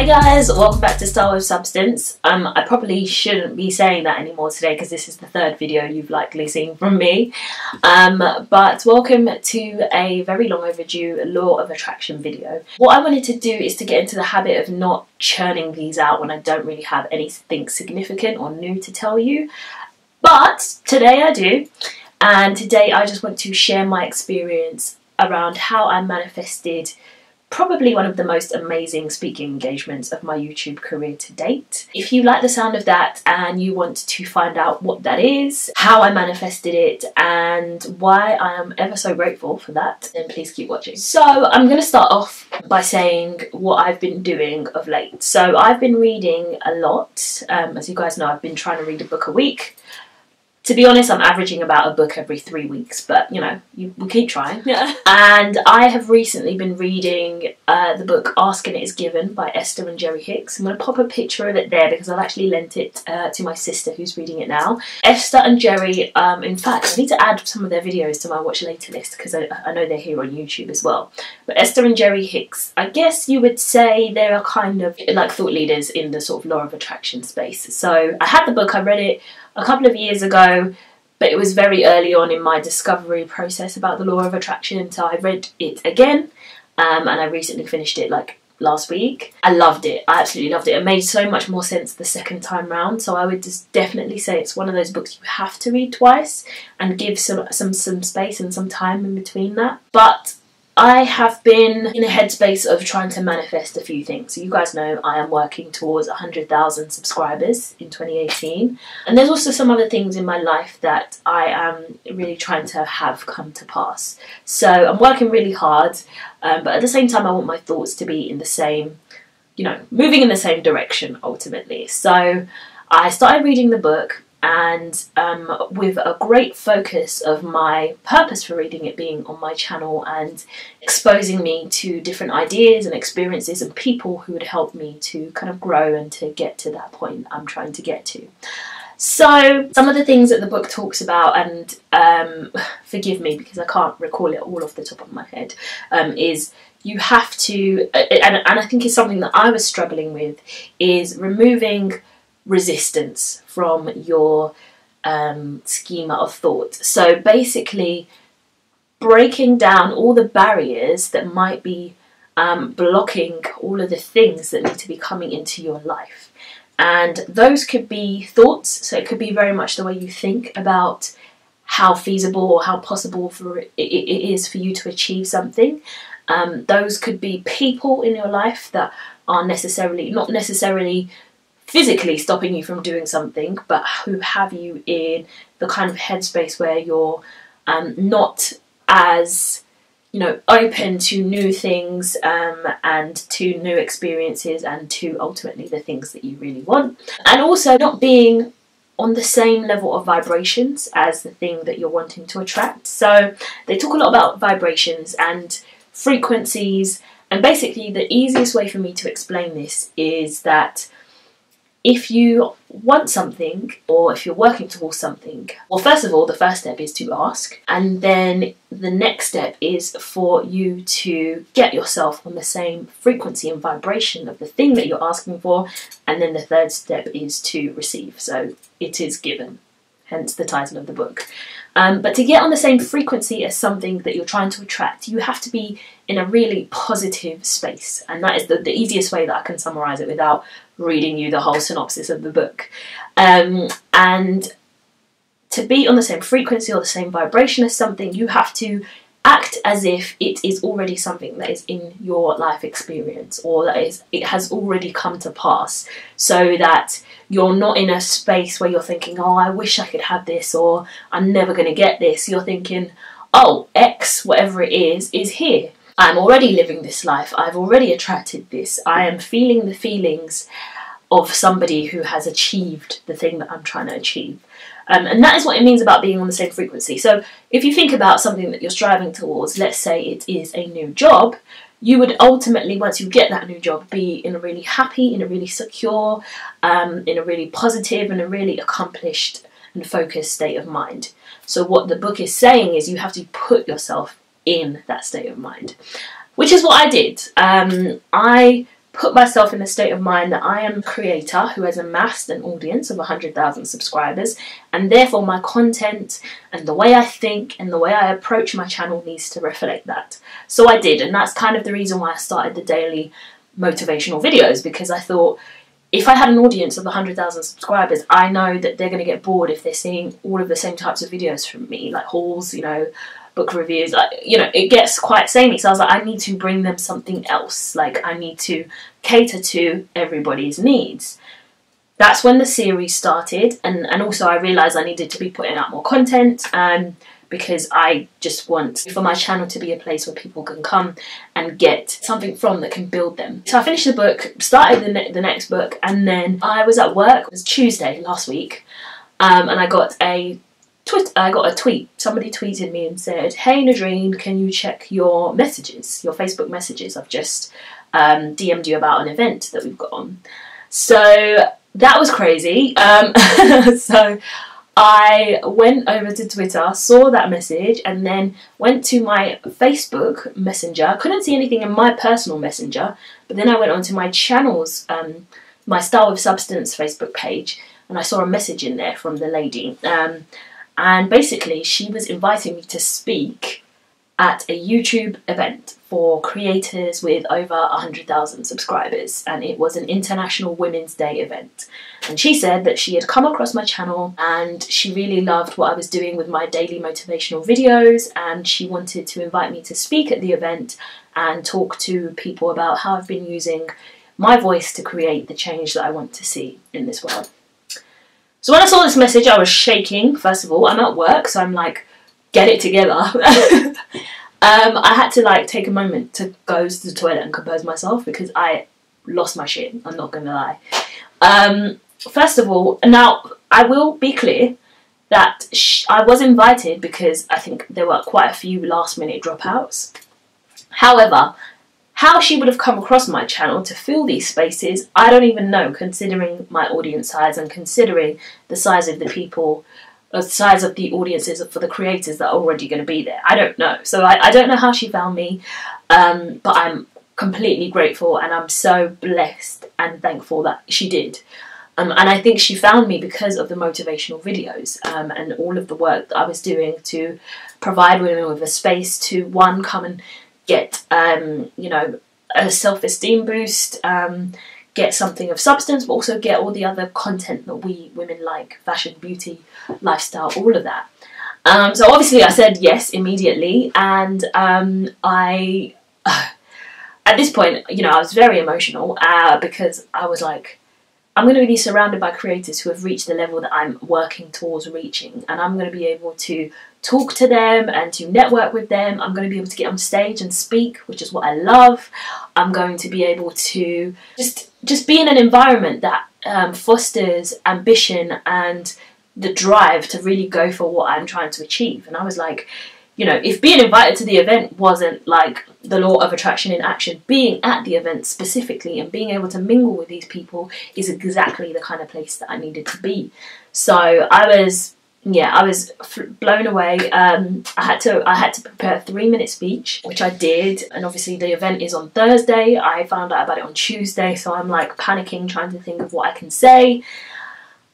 Hey guys, welcome back to Style with Substance. I probably shouldn't be saying that anymore today because this is the third video you've likely seen from me. But welcome to a very long overdue Law of Attraction video. What I wanted to do is to get into the habit of not churning these out when I don't really have anything significant or new to tell you. But today I do, and today I just want to share my experience around how I manifested probably one of the most amazing speaking engagements of my YouTube career to date. If you like the sound of that and you want to find out what that is, how I manifested it, and why I am ever so grateful for that, then please keep watching. So I'm going to start off by saying what I've been doing of late. So I've been reading a lot. As you guys know, I've been trying to read a book a week. To be honest, I'm averaging about a book every 3 weeks, but you know, we keep trying. Yeah. And I have recently been reading the book Ask and It Is Given by Esther and Jerry Hicks. I'm going to pop a picture of it there because I've actually lent it to my sister who's reading it now. Esther and Jerry, in fact, I need to add some of their videos to my watch later list because I know they're here on YouTube as well. But Esther and Jerry Hicks, I guess you would say they are kind of like thought leaders in the sort of law of attraction space. So I had the book, I read it a couple of years ago, but it was very early on in my discovery process about the law of attraction, so I read it again, and I recently finished it like last week. I loved it. I absolutely loved it. It made so much more sense the second time round, so I would just definitely say it's one of those books you have to read twice and give some space and some time in between that. But I have been in a headspace of trying to manifest a few things. So you guys know I am working towards 100,000 subscribers in 2018. And there's also some other things in my life that I am really trying to have come to pass. So I'm working really hard, but at the same time I want my thoughts to be in the same, you know, moving in the same direction ultimately. So I started reading the book, and with a great focus of my purpose for reading it being on my channel and exposing me to different ideas and experiences and people who would help me to kind of grow and to get to that point I'm trying to get to. So some of the things that the book talks about, and forgive me because I can't recall it all off the top of my head, is you have to, and I think it's something that I was struggling with, is removing resistance from your schema of thought. So basically breaking down all the barriers that might be blocking all of the things that need to be coming into your life. And those could be thoughts, so it could be very much the way you think about how feasible or how possible for it is for you to achieve something. Those could be people in your life that are not necessarily physically stopping you from doing something, but who have you in the kind of headspace where you're not as, you know, open to new things and to new experiences and to ultimately the things that you really want. And also not being on the same level of vibrations as the thing that you're wanting to attract. So they talk a lot about vibrations and frequencies, and basically the easiest way for me to explain this is that if you want something, or if you're working towards something, well, first of all, the first step is to ask, and then the next step is for you to get yourself on the same frequency and vibration of the thing that you're asking for, and then the third step is to receive. So it is given, hence the title of the book. But to get on the same frequency as something that you're trying to attract, you have to be in a really positive space, and that is the easiest way that I can summarize it without reading you the whole synopsis of the book. And to be on the same frequency or the same vibration as something, you have to act as if it is already something that is in your life experience, or that it has already come to pass, so that you're not in a space where you're thinking, oh, I wish I could have this, or I'm never going to get this. You're thinking, oh, X, whatever it is here. I'm already living this life. I've already attracted this. I am feeling the feelings of somebody who has achieved the thing that I'm trying to achieve. And that is what it means about being on the same frequency. So if you think about something that you're striving towards, let's say it is a new job, you would ultimately, once you get that new job, be in a really happy, in a really secure, in a really positive and a really accomplished and focused state of mind. So what the book is saying is you have to put yourself in that state of mind, which is what I did. I put myself in the state of mind that I am a creator who has amassed an audience of 100,000 subscribers, and therefore my content and the way I think and the way I approach my channel needs to reflect that. So I did, and that's kind of the reason why I started the daily motivational videos, because I thought, if I had an audience of 100,000 subscribers, I know that they're going to get bored if they're seeing all of the same types of videos from me, like hauls, you know, book reviews, like, you know, it gets quite samey. So I was like, I need to bring them something else. Like, I need to cater to everybody's needs. That's when the series started, and also I realised I needed to be putting out more content, because I just want for my channel to be a place where people can come and get something from that can build them. So I finished the book, started the next book, and then I was at work. It was Tuesday last week, and I got a tweet. Somebody tweeted me and said, "Hey Nadreen, can you check your messages, your Facebook messages? I've just DM'd you about an event that we've got on." So that was crazy. So I went over to Twitter, saw that message, and then went to my Facebook Messenger. I couldn't see anything in my personal Messenger, but then I went onto my channel's, my Style with Substance Facebook page, and I saw a message in there from the lady. And basically she was inviting me to speak at a YouTube event for creators with over 100,000 subscribers, and it was an International Women's Day event. And she said that she had come across my channel and she really loved what I was doing with my daily motivational videos, and she wanted to invite me to speak at the event and talk to people about how I've been using my voice to create the change that I want to see in this world. So when I saw this message, I was shaking. First of all, I'm at work, so I'm like, get it together. I had to like take a moment to go to the toilet and compose myself, because I lost my shit, I'm not gonna lie. First of all, now I will be clear that I was invited because I think there were quite a few last minute dropouts. However, how she would have come across my channel to fill these spaces, I don't even know, considering my audience size and considering the size of the people, the size of the audiences for the creators that are already going to be there. I don't know. So I don't know how she found me, but I'm completely grateful, and I'm so blessed and thankful that she did. And I think she found me because of the motivational videos, and all of the work that I was doing to provide women with a space to, one, come and get, you know, a self-esteem boost, get something of substance, but also get all the other content that we women like, fashion, beauty, lifestyle, all of that. So obviously I said yes immediately, and at this point, you know, I was very emotional, because I was like, I'm going to be surrounded by creators who have reached the level that I'm working towards reaching, and I'm going to be able to talk to them and to network with them. I'm going to be able to get on stage and speak, which is what I love. I'm going to be able to just be in an environment that fosters ambition and the drive to really go for what I'm trying to achieve. And I was like, you know, if being invited to the event wasn't like the law of attraction in action, being at the event specifically and being able to mingle with these people is exactly the kind of place that I needed to be. So I was blown away. I had to prepare a 3-minute speech, which I did, and obviously the event is on Thursday. I found out about it on Tuesday, so I'm like panicking, trying to think of what I can say.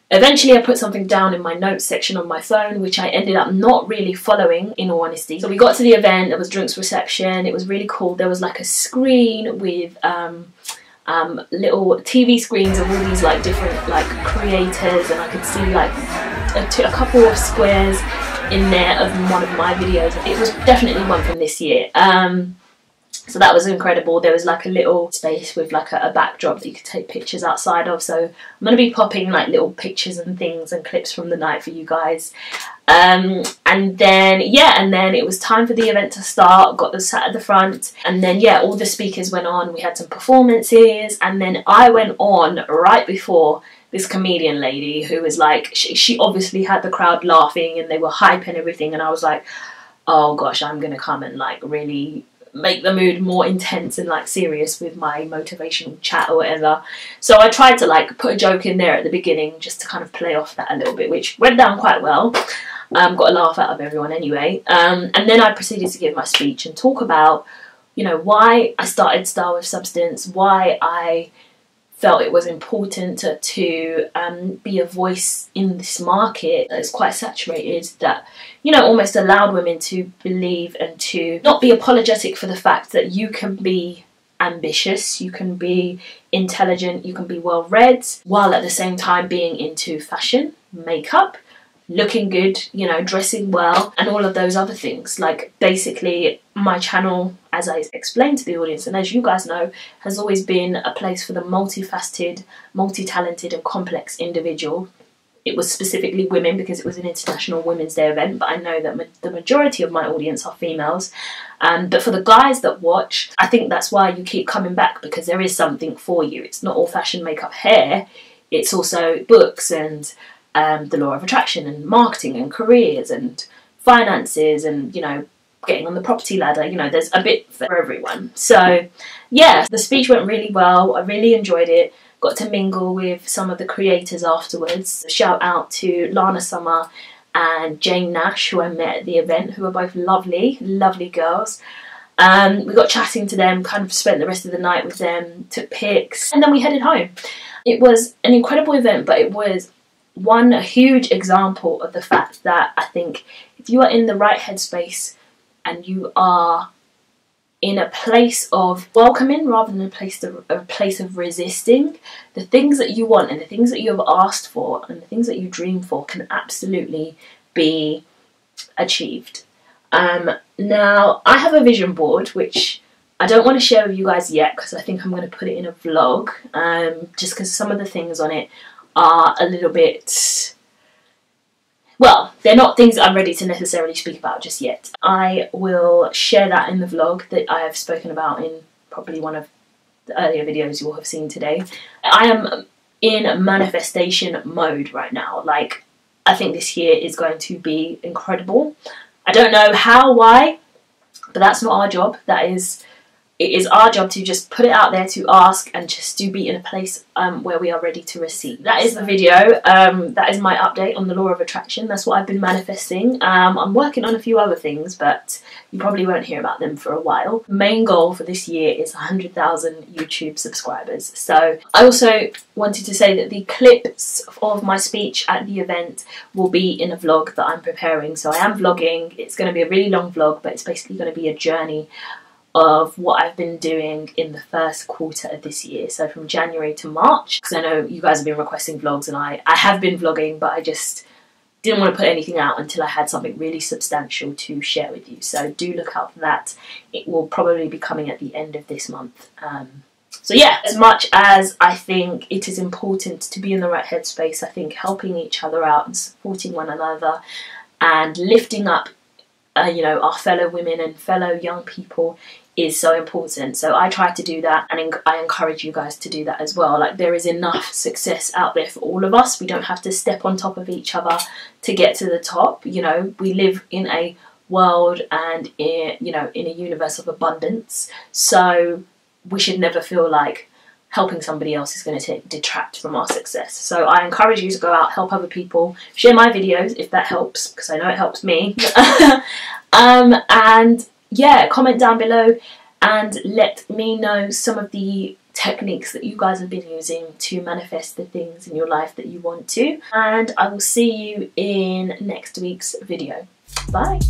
Eventually I put something down in my notes section on my phone, which I ended up not really following, in all honesty. So we got to the event, there was drinks reception, it was really cool. There was like a screen with little TV screens of all these like different like creators, and I could see like a couple of squares in there of one of my videos. It was definitely one from this year. So that was incredible. There was like a little space with like a backdrop that you could take pictures outside of. So I'm going to be popping like little pictures and things and clips from the night for you guys. And then it was time for the event to start. Got sat at the front, and then all the speakers went on. We had some performances, and then I went on right before this comedian lady who was like, she obviously had the crowd laughing and they were hyping everything, and I was like, oh gosh, I'm gonna come and like really make the mood more intense and like serious with my motivational chat or whatever. So I tried to like put a joke in there at the beginning just to kind of play off that a little bit, which went down quite well. Got a laugh out of everyone anyway. And then I proceeded to give my speech and talk about you know, why I started Style with Substance, why I felt it was important to be a voice in this market that's quite saturated, that, you know, almost allowed women to believe and to not be apologetic for the fact that you can be ambitious, you can be intelligent, you can be well read, while at the same time being into fashion, makeup, looking good, you know, dressing well, and all of those other things. Like, basically my channel, as I explained to the audience and as you guys know, has always been a place for the multifaceted, multi-talented and complex individual. It was specifically women because it was an International Women's Day event, but I know that the majority of my audience are females. But for the guys that watch, I think that's why you keep coming back, because there is something for you. It's not all fashion, makeup, hair. It's also books and the law of attraction and marketing and careers and finances and, you know, getting on the property ladder. You know, there's a bit for everyone. So yeah, the speech went really well. I really enjoyed it. Got to mingle with some of the creators afterwards. Shout out to Lana Summer and Jane Nash, who I met at the event, who are both lovely, lovely girls. We got chatting to them, kind of spent the rest of the night with them, took pics, and then we headed home. It was an incredible event, but it was one huge example of the fact that I think if you are in the right headspace and you are in a place of welcoming rather than a place of resisting, the things that you want and the things that you have asked for and the things that you dream for can absolutely be achieved. Now, I have a vision board which I don't want to share with you guys yet, because I think I'm going to put it in a vlog, just because some of the things on it are a little bit, well, they're not things that I'm ready to necessarily speak about just yet. I will share that in the vlog that I have spoken about in probably one of the earlier videos you'll have seen today. I am in manifestation mode right now. Like, I think this year is going to be incredible. I don't know how, why, but that's not our job. It is our job to just put it out there, to ask, and just to be in a place where we are ready to receive. That is the video. That is my update on the law of attraction. That's what I've been manifesting. I'm working on a few other things, but you probably won't hear about them for a while. Main goal for this year is 100,000 YouTube subscribers. So I also wanted to say that the clips of my speech at the event will be in a vlog that I'm preparing. So I am vlogging. It's going to be a really long vlog, but it's basically going to be a journey of what I've been doing in the first quarter of this year, so from January to March, because I know you guys have been requesting vlogs and I have been vlogging, but I just didn't want to put anything out until I had something really substantial to share with you. So do look out for that. It will probably be coming at the end of this month. So yeah, as much as I think it is important to be in the right headspace, I think helping each other out and supporting one another and lifting up you know, our fellow women and fellow young people is so important. So I try to do that, and I encourage you guys to do that as well. Like, there is enough success out there for all of us. We don't have to step on top of each other to get to the top. You know, we live in a world and in, you know, in a universe of abundance. So we should never feel like helping somebody else is going to detract from our success. So I encourage you to go out, help other people, share my videos if that helps, because I know it helps me. And yeah, comment down below and let me know some of the techniques that you guys have been using to manifest the things in your life that you want to. And I will see you in next week's video. Bye.